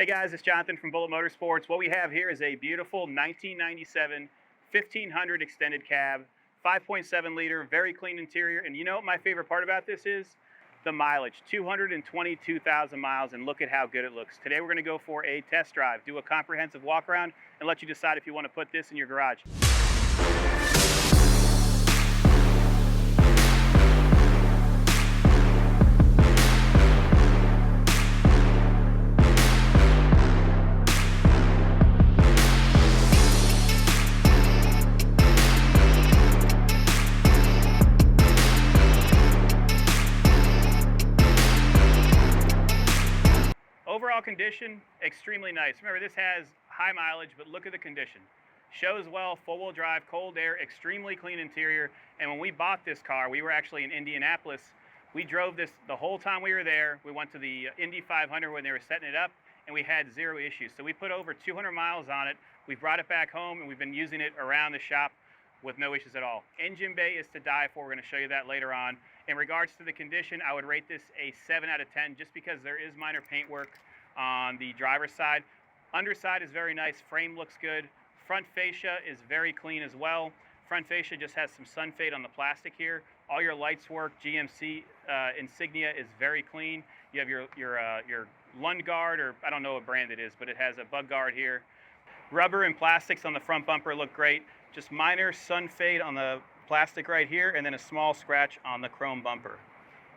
Hey guys, it's Jonathan from Bullet Motorsports. What we have here is a beautiful 1997 1500 extended cab, 5.7 liter, very clean interior. And you know what my favorite part about this is? The mileage, 222,000 miles, and look at how good it looks. Today we're going to go for a test drive, do a comprehensive walk around, and let you decide if you want to put this in your garage. Overall condition, extremely nice. Remember, this has high mileage, but look at the condition. Shows well, four-wheel drive, cold air, extremely clean interior. And when we bought this car, we were actually in Indianapolis. We drove this the whole time we were there. We went to the Indy 500 when they were setting it up, and we had zero issues. So we put over 200 miles on it. We brought it back home, and we've been using it around the shop with no issues at all. Engine bay is to die for. We're going to show you that later on. In regards to the condition, I would rate this a 7 out of 10 just because there is minor paint work on the driver's side. Underside is very nice. Frame looks good. Front fascia is very clean as well. Front fascia just has some sun fade on the plastic here. All your lights work. GMC insignia is very clean. You have your Lund guard, or I don't know what brand it is, but it has a bug guard here. Rubber and plastics on the front bumper look great. Just minor sun fade on the plastic right here, and then a small scratch on the chrome bumper.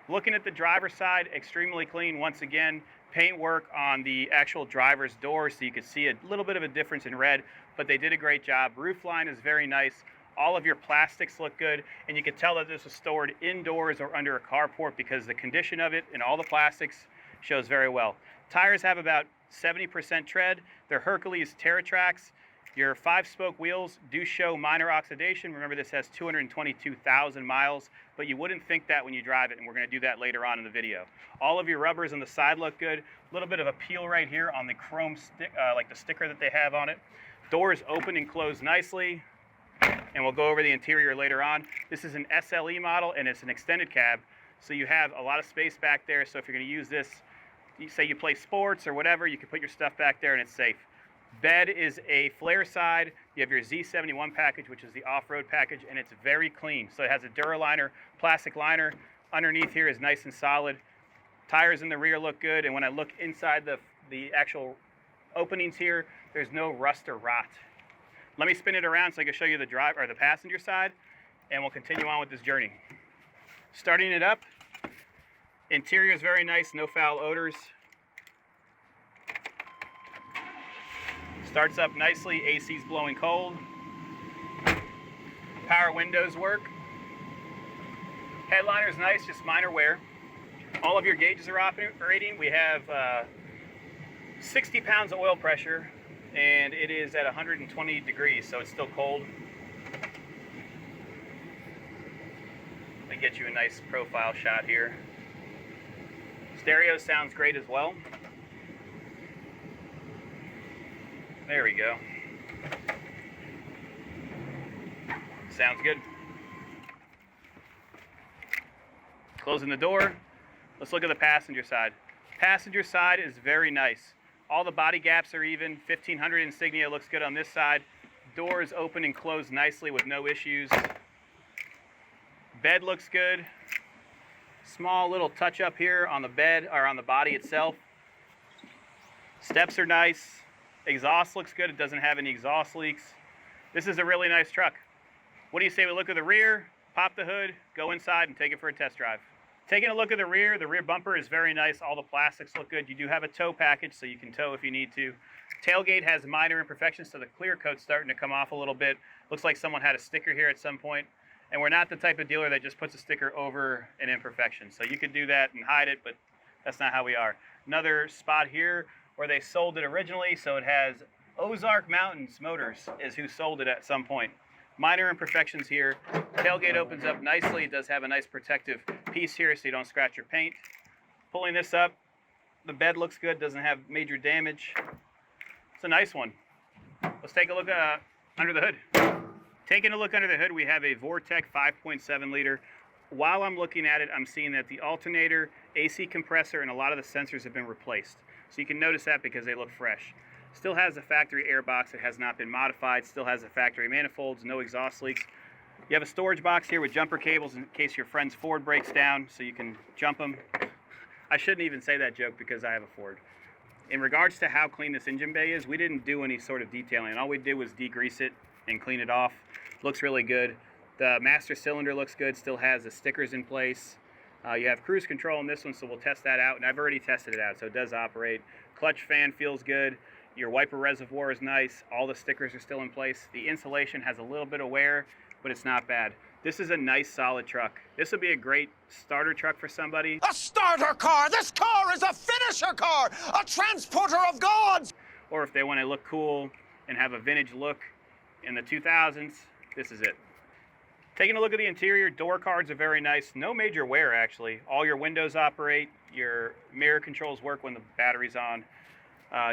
Looking at the driver's side, extremely clean. Once again, paint work on the actual driver's door, so you can see a little bit of a difference in red, but they did a great job. Roof line is very nice. All of your plastics look good, and you can tell that this was stored indoors or under a carport because the condition of it and all the plastics shows very well. Tires have about 70% tread. They're Hercules TerraTracs. Your 5-spoke wheels do show minor oxidation. Remember, this has 222,000 miles, but you wouldn't think that when you drive it, and we're going to do that later on in the video. All of your rubbers on the side look good. A little bit of a peel right here on the chrome stick, like the sticker that they have on it. Doors open and close nicely, and we'll go over the interior later on. This is an SLE model, and it's an extended cab, so you have a lot of space back there. So if you're going to use this, say you play sports or whatever, you can put your stuff back there and it's safe. Bed is a flare side. You have your Z71 package, which is the off-road package, and it's very clean. So it has a Duraliner plastic liner. Underneath here is nice and solid. Tires in the rear look good, and when I look inside the actual openings here, there's no rust or rot. Let me spin it around so I can show you the the passenger side, and we'll continue on with this journey. Starting it up, interior is very nice, no foul odors. Starts up nicely, AC's blowing cold. Power windows work. Headliner's nice, just minor wear. All of your gauges are operating. We have 60 pounds of oil pressure, and it is at 120 degrees, so it's still cold. Let me get you a nice profile shot here. Stereo sounds great as well. There we go. Sounds good. Closing the door. Let's look at the passenger side. Passenger side is very nice. All the body gaps are even. 1500 insignia looks good on this side. Doors open and close nicely with no issues. Bed looks good. Small little touch up here on the bed, or on the body itself. Steps are nice. Exhaust looks good. It doesn't have any exhaust leaks. This is a really nice truck. What do you say we look at the rear, pop the hood, go inside, and take it for a test drive? Taking a look at the rear bumper is very nice. All the plastics look good. You do have a tow package, so you can tow if you need to. Tailgate has minor imperfections, so the clear coat's starting to come off a little bit. Looks like someone had a sticker here at some point. And we're not the type of dealer that just puts a sticker over an imperfection. So you could do that and hide it, but that's not how we are. Another spot here where they sold it originally, so it has Ozark Mountains Motors is who sold it at some point. Minor imperfections here. Tailgate opens up nicely. It does have a nice protective piece here so you don't scratch your paint. Pulling this up, the bed looks good, doesn't have major damage. It's a nice one. Let's take a look under the hood. Taking a look under the hood, we have a Vortec 5.7 liter. While I'm looking at it, I'm seeing that the alternator, AC compressor, and a lot of the sensors have been replaced. So you can notice that because they look fresh. Still has a factory air box. It has not been modified. Still has the factory manifolds, no exhaust leaks. You have a storage box here with jumper cables in case your friend's Ford breaks down, so you can jump them. I shouldn't even say that joke because I have a Ford. In regards to how clean this engine bay is, we didn't do any sort of detailing. All we did was degrease it and clean it off. Looks really good. The master cylinder looks good, still has the stickers in place. You have cruise control in this one, so we'll test that out, and I've already tested it out, so it does operate. Clutch fan feels good. Your wiper reservoir is nice. All the stickers are still in place. The insulation has a little bit of wear, but it's not bad. This is a nice, solid truck. This would be a great starter truck for somebody. A starter car! This car is a finisher car! A transporter of gods! Or if they want to look cool and have a vintage look in the 2000s, this is it. Taking a look at the interior, door cards are very nice. No major wear, actually. All your windows operate. Your mirror controls work when the battery's on.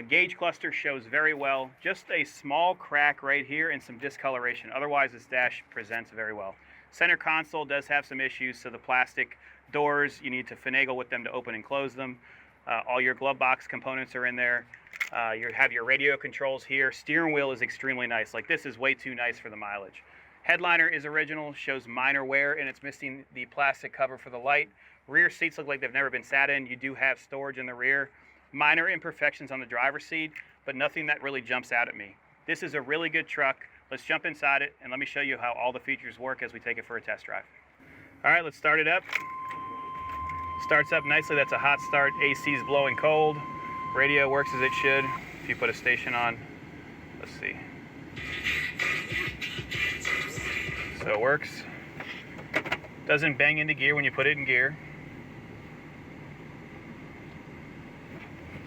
Gauge cluster shows very well. Just a small crack right here and some discoloration. Otherwise, this dash presents very well. Center console does have some issues, so the plastic doors, you need to finagle with them to open and close them. All your glove box components are in there. You have your radio controls here. Steering wheel is extremely nice. Like, this is way too nice for the mileage. Headliner is original, shows minor wear, and it's missing the plastic cover for the light. Rear seats look like they've never been sat in. You do have storage in the rear. Minor imperfections on the driver's seat, but nothing that really jumps out at me. This is a really good truck. Let's jump inside it, and let me show you how all the features work as we take it for a test drive. All right, let's start it up. Starts up nicely. That's a hot start. AC is blowing cold. Radio works as it should. If you put a station on, let's see. So it works. Doesn't bang into gear when you put it in gear.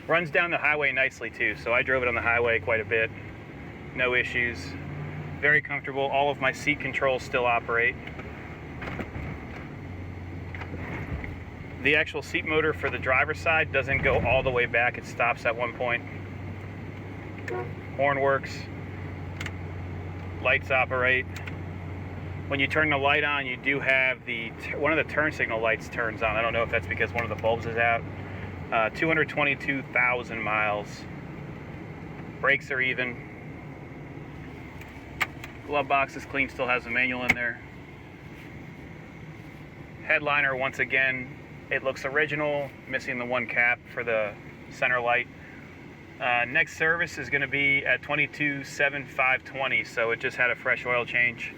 Runs down the highway nicely too, so I drove it on the highway quite a bit. No issues. Very comfortable. All of my seat controls still operate. The actual seat motor for the driver's side doesn't go all the way back. It stops at one point. Horn works. Lights operate. When you turn the light on, you do have one of the turn signal lights turns on. I don't know if that's because one of the bulbs is out. 222,000 miles. Brakes are even. Glove box is clean, still has a manual in there. Headliner, once again, it looks original, missing the one cap for the center light. Next service is going to be at 22,750, so it just had a fresh oil change.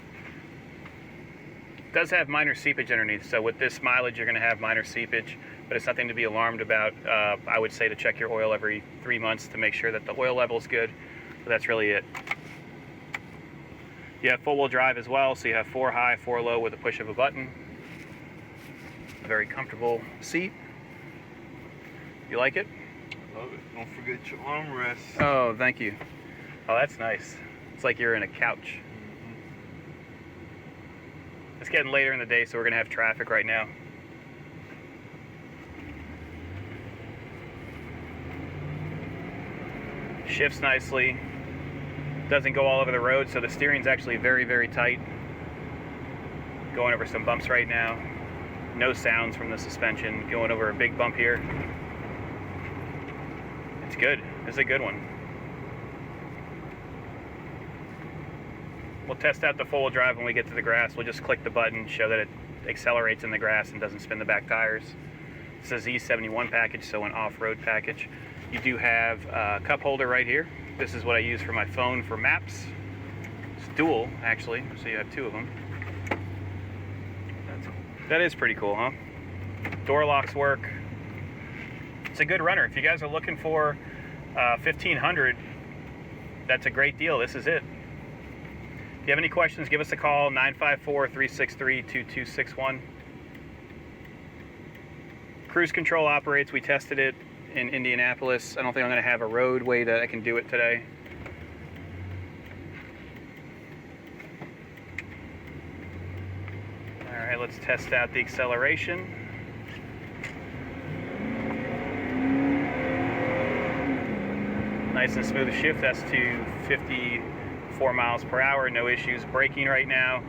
Does have minor seepage underneath, so with this mileage you're going to have minor seepage, but it's nothing to be alarmed about. I would say to check your oil every 3 months to make sure that the oil level is good, but that's really it. You have four-wheel drive as well, so you have 4 high, 4 low with a push of a button. A very comfortable seat. You like it? I love it. Don't forget your armrest. Oh, thank you. Oh, that's nice. It's like you're in a couch. It's getting later in the day, so we're going to have traffic right now. Shifts nicely. Doesn't go all over the road, so the steering's actually very, very tight. Going over some bumps right now. No sounds from the suspension. Going over a big bump here. It's good. It's a good one. We'll test out the four-wheel drive when we get to the grass. We'll just click the button, show that it accelerates in the grass and doesn't spin the back tires. This is E71 package, so an off-road package. You do have a cup holder right here. This is what I use for my phone for maps. It's dual, actually, so you have 2 of them. That is pretty cool, huh? Door locks work. It's a good runner. If you guys are looking for 1500, that's a great deal. This is it. If you have any questions, give us a call, 954-363-2261. Cruise control operates. We tested it in Indianapolis. I don't think I'm going to have a roadway that I can do it today. All right, let's test out the acceleration. Nice and smooth shift. That's to 54 miles per hour. No issues braking right now.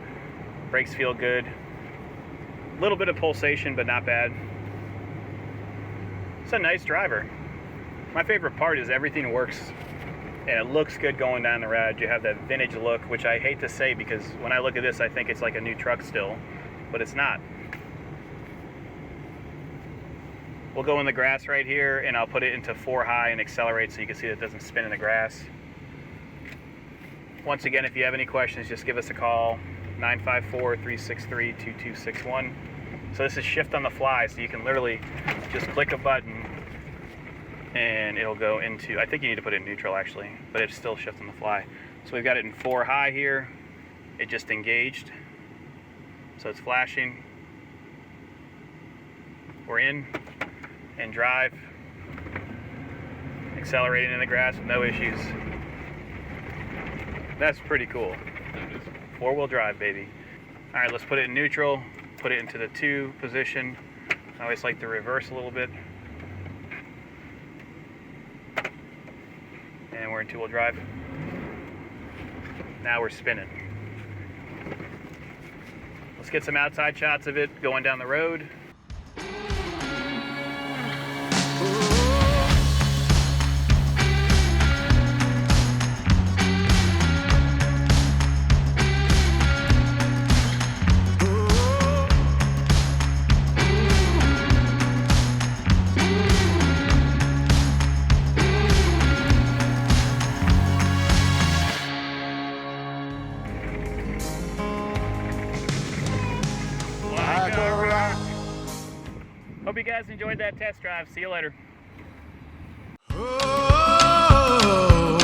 Brakes feel good. A little bit of pulsation, but not bad. It's a nice driver. My favorite part is everything works and it looks good going down the road. You have that vintage look, which I hate to say because when I look at this, I think it's like a new truck still, but it's not. We'll go in the grass right here, and I'll put it into 4 high and accelerate so you can see that it doesn't spin in the grass. Once again, if you have any questions, just give us a call, 954-363-2261. So this is shift on the fly, so you can literally just click a button and it'll go into, I think you need to put it in neutral actually, but it's still shift on the fly. So we've got it in 4 high here. It just engaged. So it's flashing. We're in and drive. Accelerating in the grass with no issues. That's pretty cool. 4-wheel drive, baby. All right, let's put it in neutral. Put it into the 2 position. I always like to reverse a little bit. And we're in 2-wheel drive. Now we're spinning. Let's get some outside shots of it going down the road. Hope you guys enjoyed that test drive. See you later. Oh.